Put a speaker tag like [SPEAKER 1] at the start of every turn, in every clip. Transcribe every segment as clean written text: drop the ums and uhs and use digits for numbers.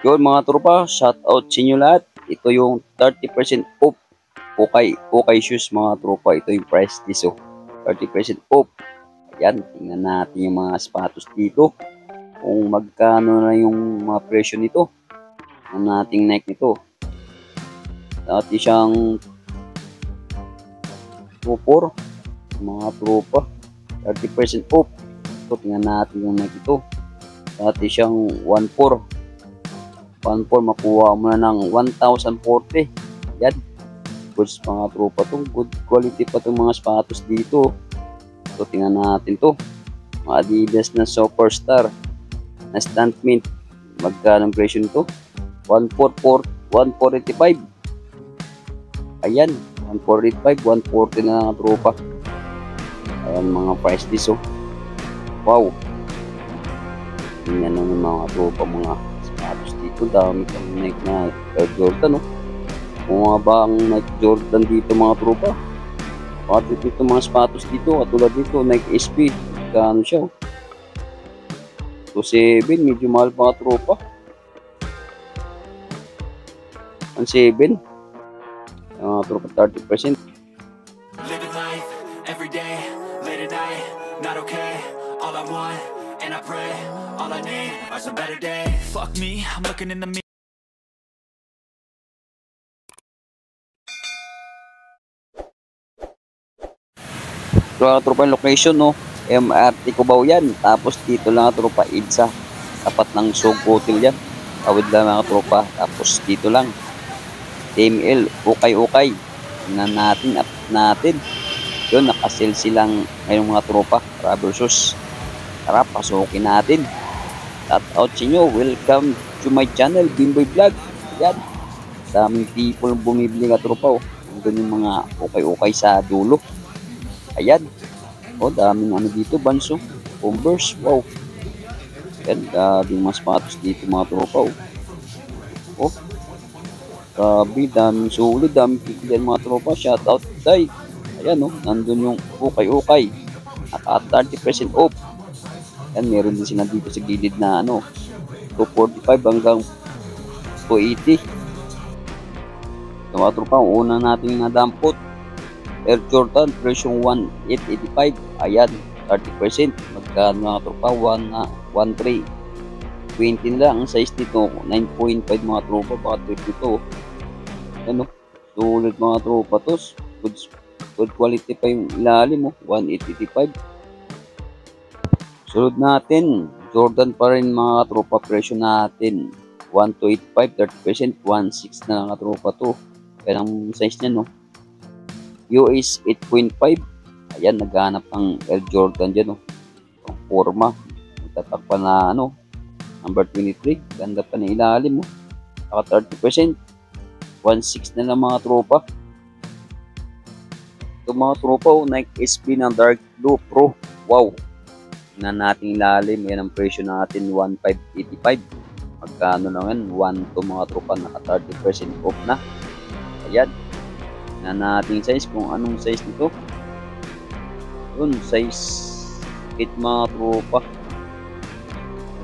[SPEAKER 1] Yun mga tropa, shout out sa inyo lahat. Ito yung 30% off Okay shoes mga tropa. Ito yung price list, oh. 30% off. Ayan, tingnan natin yung mga sapatos dito. Kung magkano na yung mga presyo nito. Ang nating Nike nito. Dati siyang 2.4 mga tropa. 30% off. So, tingnan natin yung Nike ito. Dati siyang 1.4. 1.4 makuha mo na ng 1,040. Yan. Goods mga tropa to. Good quality pa itong mga sapatos dito. So, tingnan natin to. Mga Adidas na Superstar na Stunt Mint. Magkano ang presyo nito? 1,485. Ayan. 1,485. 140 na mga tropa. Ayan mga price list, oh. Wow. Tingnan naman mga tropa, mga sapatos dito. Dami kang Nike na Air Jordan, oh. Kung nga ba ang Nike Jordan dito mga tropa. Pati dito mga sapatos dito. Katulad dito, Nike SB. Kano siya, oh. 2.7. Medyo mahal mga tropa. 1.7. Mga tropa, 30%.
[SPEAKER 2] Living life, everyday, late at night, not okay. All I want, and I pray, all I need are some better days. Fuck me, I'm looking in the mirror.
[SPEAKER 1] So, tropa yung location, no? MRT Cubao yan. Tapos dito lang tropa, EDSA. Tapat ng Sog Hotel yan. Tawid lang mga tropa. Tapos dito lang. TML, ukay-ukay. Tingnan natin, up natin. Yun, nakasell silang ngayong mga tropa. Rubber shoes. Tara, pasukin natin. Shout out sa inyo. Welcome to my channel, Bimboy Vlog. Yan. Daming people bumibili nga tropa, oh. Doon yung mga ukay-ukay sa dulo. Ayan. Oh, daming ano dito, Banso. Converse. Wow. Ayan, daming mga sapatos dito mga tropa, oh. Oh, grabe, daming sulit, daming pipilian mga tropa. Shout out, day. Ayan, oh, nandun yung ukay-ukay. Naka 30% off. Ayan, meron din sila dito sa gilid na ano, 245 hanggang 280. So, mga tropa, una natin nadampot. Air Jordan, presyong 1,885. Ayan, 30%. Magkano mga tropa? 1,320 lang. Ang size nito, 9.5 mga tropa. Baka trip ito. Ano? Sulit mga tropa to. Good quality pa yung ilalim mo. 1,885. Sunod natin. Jordan pa rin mga tropa. Presyo natin. 1,285. 30%. 1,600 na mga tropa to. Kaya ang size niya, no? US 8.5. Ayan, naghanap ng Air Jordan dyan, oh. Ang forma. Tatakpan na, ano, number 23. Ganda pa na ilalim, oh. Saka 30%. 1.6 na lang mga tropa. Ito mga tropa, oh, Nike SB ng Dark Blue Pro. Wow. Tingnan natin ilalim. Yan ang presyo natin, 1,585. Magkano na yan? 1 to mga tropa. Naka 30% off na. Ayan. Na nating size kung anong size nito. Yun, size 8 mga tropa.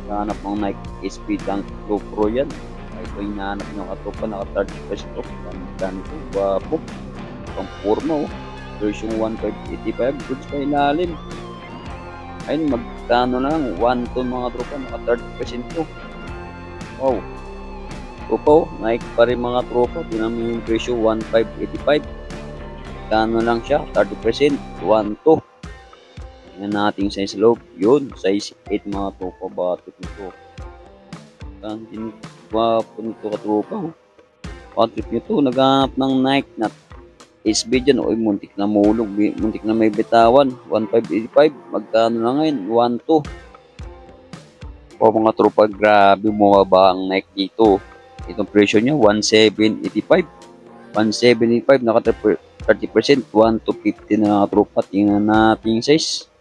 [SPEAKER 1] Naghanap ng Nike SB Dunk Blue Pro yan. Ito yung nahanap ng katropa, naka 30% off. Ganda nito, wapo. Pang forma, oh. Version 1,585. Goods pa ilalim. Ayun, magkano lang, 1 ton mga tropa, naka 30% off. Wow. Tropa, oh, Nike pa rin mga tropa. Tinan mo yung presyo, 1,585. Kano lang siya, 30%, 1,2. Tingnan natin size loob. Yun, size 8 mga tropa. Batik nito. Kantin, wapo nito ka tropa. Batik nito, naghanap ng Nike na SB dyan. Oy, muntik na mulog, muntik na may bitawan. 1,585. Magkano na ngayon? 1,2. O mga tropa, grabe bumaba ang Nike dito. Itong presyo niya, 1,785. 1,785, naka 30%, 1,250 na mga tropa. Tingnan natin yung size.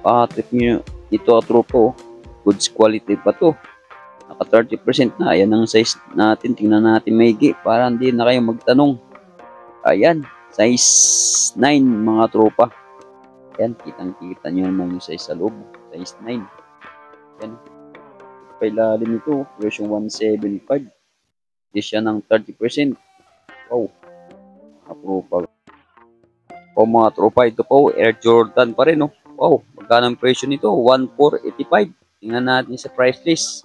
[SPEAKER 1] Trip nyo ito tropa, oh. Goods quality pa to. Naka 30% na. Ayan ang size natin. Tingnan natin maigi para hindi na kayo magtanong. Ayan, size 9 mga tropa. Ayan, kitang kita nyo naman yung size sa loob. Size 9. Ayan. pa ilalim nito, version 175. Di siya ng 30%. Wow, mga tropa. O mga tropa, ito po, Air Jordan pa rin, no? Wow, magkano ang presyo nito? 1,485. Tingnan natin sa price list.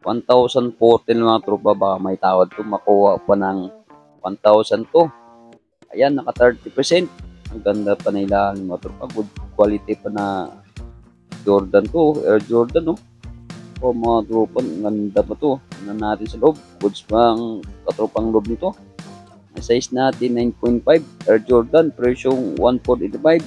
[SPEAKER 1] 1,014 mga tropa, baka may tawad to, makuha pa ng 1,000 to. Ayan, naka 30%. Ang ganda pa na ilalim mga tropa. Good quality pa na Jordan to, Air Jordan, no? O mga tropa, ang ganda pa to. Tingnan natin sa loob. Goods pa ang katropang loob nito. Ang size natin 9.5, Air Jordan, presyong 1,485.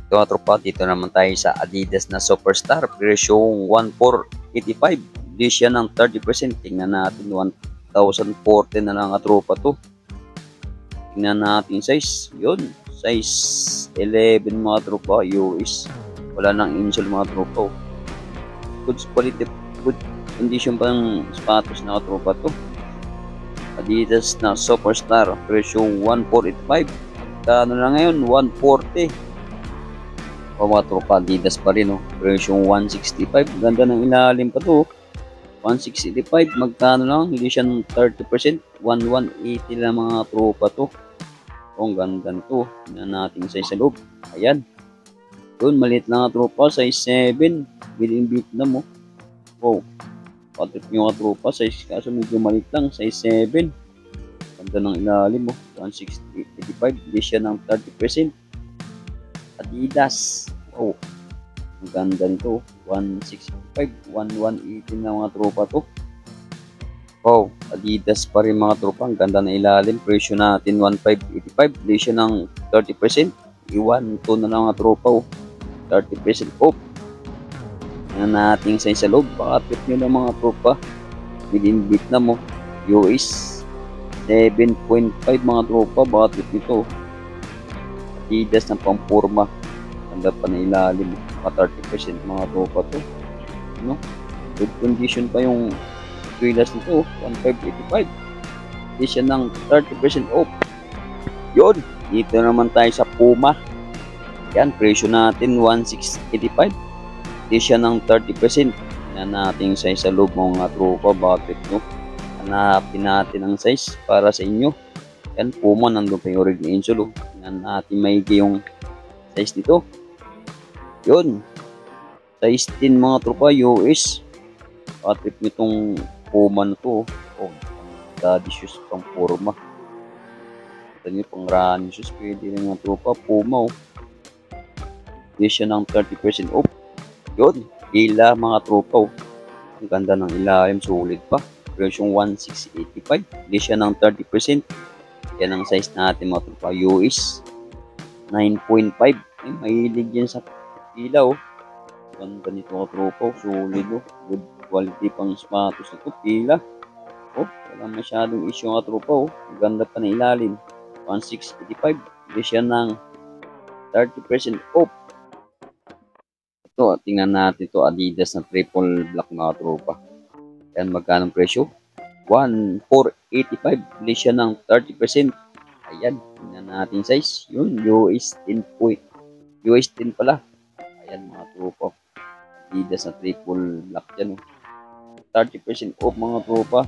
[SPEAKER 1] Ito mga tropa, dito naman tayo sa Adidas na Superstar, presyong 1,485. Di siya ng 30%. Tingnan natin, 1,014 na lang tropa to. Tingnan natin size. Yun, size 11 mga tropa, US. Wala nang insole mga tropa. Good quality, good condition pa ng sapatos na tropa to. Adidas na Superstar, presyong 1,485. Kano lang ngayon? 140. O mga tropa, Adidas pa rin, no? Presyong 165. Ganda ng ilalim pa to. 165. Magkano lang? Hindi siya ng 30%. 1,180 lang mga tropa to. O, ang ganda nito. Tingnan natin size sa loob. Ayan. Yun, maliit lang nga tropa. Size 7. Within Vietnam, mo. Wow. Patrip nyo nga tropa. Size kaso medyo maliit lang. Size 7. Ganda ng ilalim, mo. 1,685. Hindi siya ng 30%. Adidas. Wow. Ang ganda nito. 1,685. 1,180 na mga tropa to. Wow. Adidas pa rin mga tropa. Ang ganda ng ilalim. Presyo natin 1,585. Hindi siya ng 30%. Iwan to na lang mga tropa. 30% off. Yan natin size sa loob. Baka-trip nyo lang mga tropa. Within Vietnam, US 7.5 mga tropa. Baka-trip nito. Adidas ng pampurma. Ganda pa na ilalim. Baka 30% mga tropa to. Ano? Good condition pa yung Twilas nito. 1,585. Hindi siya ng 30% off. Yun. Dito naman tayo sa Puma. Yan, presyo natin 1,685. Hindi siya ng 30%. Yan natin yung size sa loob mga tropa. Bakit no? Hanapin natin ang size para sa inyo. Yan, Puma, nandun pa yung original insole. Yan natin maigi yung size nito. Yun. Size 10 mga tropa, US. Bakit nitong Puma na to. Oh, daddy shoes pang forma. Ito nyo pang running shoes. Pwede rin mga tropa. Puma, hindi siya ng 30% off. Yun, ila mga tropa. Ang ganda ng ilalim, sulit pa. Presyong 1,685. Hindi siya ng 30%. Yan ang size natin mga tropa. US 9.5. Mahilig yan sa ilaw. Ganda nito mga tropa. Sulit. Good quality pang sapatos ito. Pila. Wala masyadong issue mga tropa. Ang ganda pa ng ilalim. 1,685. Hindi siya ng 30% off. Ito, tingnan natin ito, Adidas na triple black mga tropa. Yan, magkano presyo? 1,485. Hindi siya ng 30%. Ayan, tingnan natin size. Yun, US 10 point. US 10 pala. Ayan mga tropa. Adidas na triple black yan. 30% off mga tropa.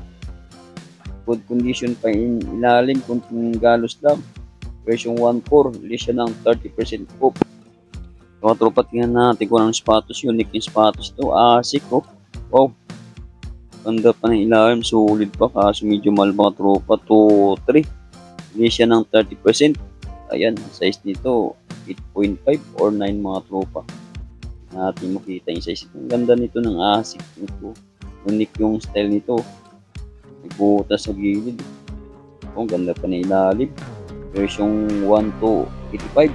[SPEAKER 1] Good condition pa in ilalim. Kunting galos lang. Presyong 1,4. Hindi siya ng 30% off. Mga tropa, tingnan natin kung anong sapatos. Unique yung sapatos ito. Asik, wow. Ganda pa ng ilalim. Solid pa. Kaso medyo mahal mga tropa. 2,3. Hindi siya ng 30%. Ayan. Size nito 8.5 or 9 mga tropa. Natin makita yung size. Ang ganda nito ng asik nito. Unique yung style nito. May butas sa gilid. Oh, ganda pa ng ilalim. Versyong 1,285.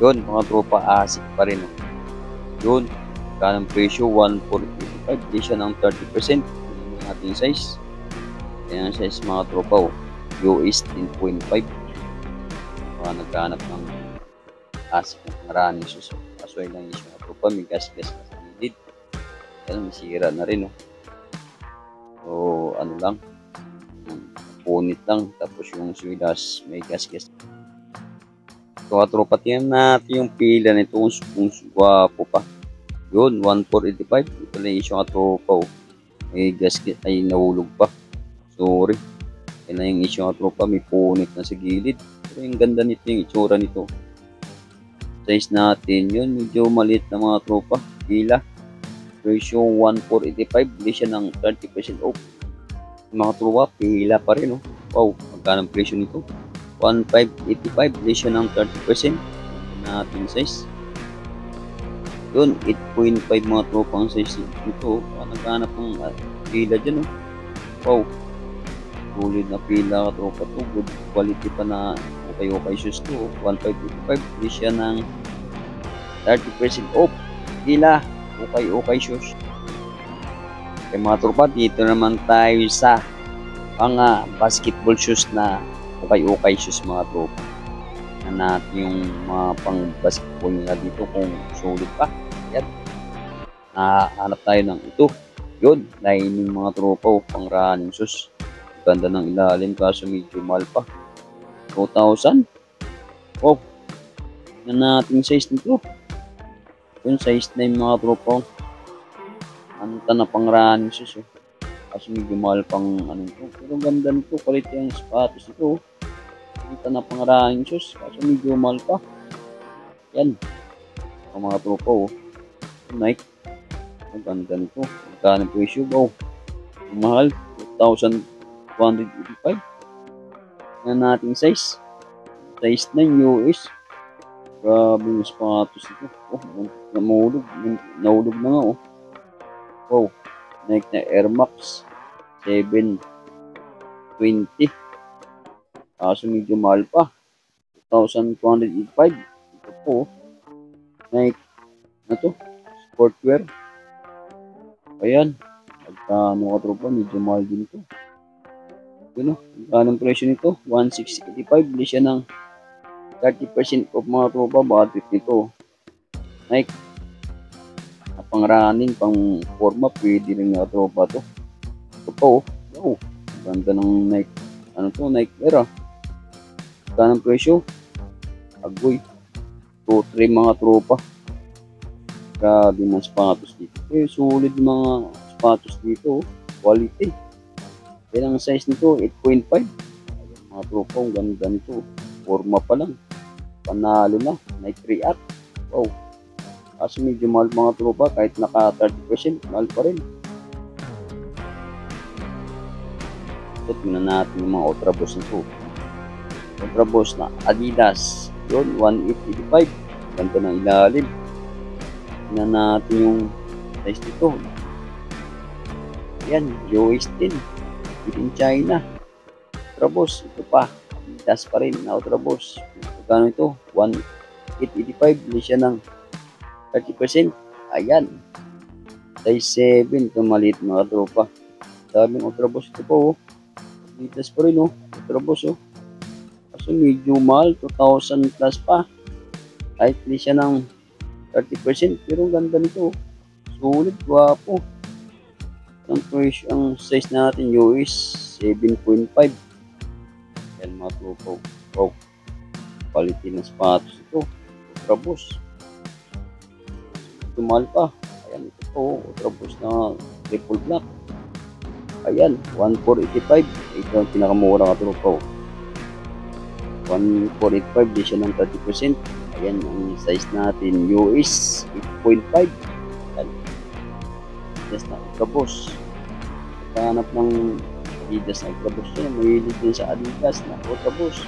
[SPEAKER 1] Yun, mga tropa, asik pa rin. Yun, kanang presyo, 1,485. Di siya ng 30%. Yung ating size. Yan ang size mga tropa. US 10.5. Mga nagkahanap ng asik ng running shoes. Asway lang yung mga tropa. May gas-gas na sa gilid. Yan, masira na rin. So, ano lang. Punit lang. Tapos yung swidas, may gas-gas. So, tropa, tingnan natin yung pila nito kung gwapo pa. Yun, 1485. Ito lang yung issue nga tropa. Oh. May gasket ay nahulog pa. Sorry. Yan na yung issue nga tropa. May punit na sa gilid. Pero yung ganda nito, yung itsura nito. Size natin yun. Medyo maliit na mga tropa. Pila. Ratio 1485. Bili siya ng 30% off. Mga tropa, pila pa rin. Oh. Wow, magkano ang presyo nito? 1585. Bili siya ng 30%. Natin size. Yun, 8.5 mga tropa ang size nito. Naghanap ng pila dyan. Oh. Wow. Sulit na pila ka tropa to. Good quality pa na okay shoes to. 1585. Bili siya ng 30% off. Pila. Okay shoes. Okay mga tropa, dito naman tayo sa mga basketball shoes na okay shoes mga tropa. Natin yung mga pang basketball nila dito kung sulit pa. Yan. Hanap tayo ng ito. Yun, lining mga tropa. Pang running shoes. Ganda ng ilalim kaso medyo mahal pa. 2,000. Oh. Yan natin size nito. Yun, size 9 mga tropa. Anta na pang running shoes. Kaso medyo mahal pang ano ito. Pero ganda nito. Quality ang sapatos ito. Kita na pang running shoes. Kaso medyo mahal pa. Yan. Ang mga tropa. Nike. Ang ganda nito. Magkano po issue. Mahal. 2,285. Yan nating size. Size 9 US. Grabe yung sapatos ito. Nahulog na nga. Wow. Nike na Air Max 720. Kaso medyo mahal pa. 2,285. Ito po. Nike. Ano to? Sportwear. Ayan. Magkano ka tropa? Medyo mahal din ito. Yun o. Magkano presyo nito? 1,685. Bili siya ng 30% off mga tropa. Budget nito. Nike. Pang running, pang forma. Pwede rin mga tropa to. Ito po. Wow. Ganda ng Nike. Ano to? Nike Air. Magkano presyo? Agoy. 2-3 mga tropa. Grabe mga sapatos dito. Sulit mga sapatos dito. Quality. Yan ang size nito. 8.5. Mga tropa. Ang ganda nito. Forma pa lang. Panalo na. Nike React. Wow. Kaso medyo mahal mga tropa. Kahit naka 30%. Mahal pa rin. Ito. Tingnan natin yung mga Ultra Boost nito. Ultra Boost na Adidas. Yun. 1,885. Ganda ng ilalim. Tingnan natin yung size nito. Yan, US din. In China. Ultra Boost. Ito pa. Adidas pa rin na Ultra Boost. Magkano ito? 1,885. Bili siya ng 30%. Ayan. Size 7. Ito maliit mga tropa. Daming Ultra Boost ito po. Adidas pa rin Ultra Boost Kaso medyo mahal. 2,000 plus pa. Kahit bili siya ng 30%. Pero ang ganda nito. Sulit. Guwapo. Ang size natin US 7.5. Yan mga tropa. Wow. Quality ng sapatos ito. Ultra Boost. Mahal pa. Ayan ito po. Ultra Boost na triple black. Ayan. 1,485. Ito ang pinakamura ka tropa. 1,485. Di siya ng 30%. Ayan ang size natin. US 8.5. Ayan. Adidas na Ultra Boost. Nagkahanap ng Adidas na Ultra Boost yan. Mahilig din sa Adidas na Ultra Boost.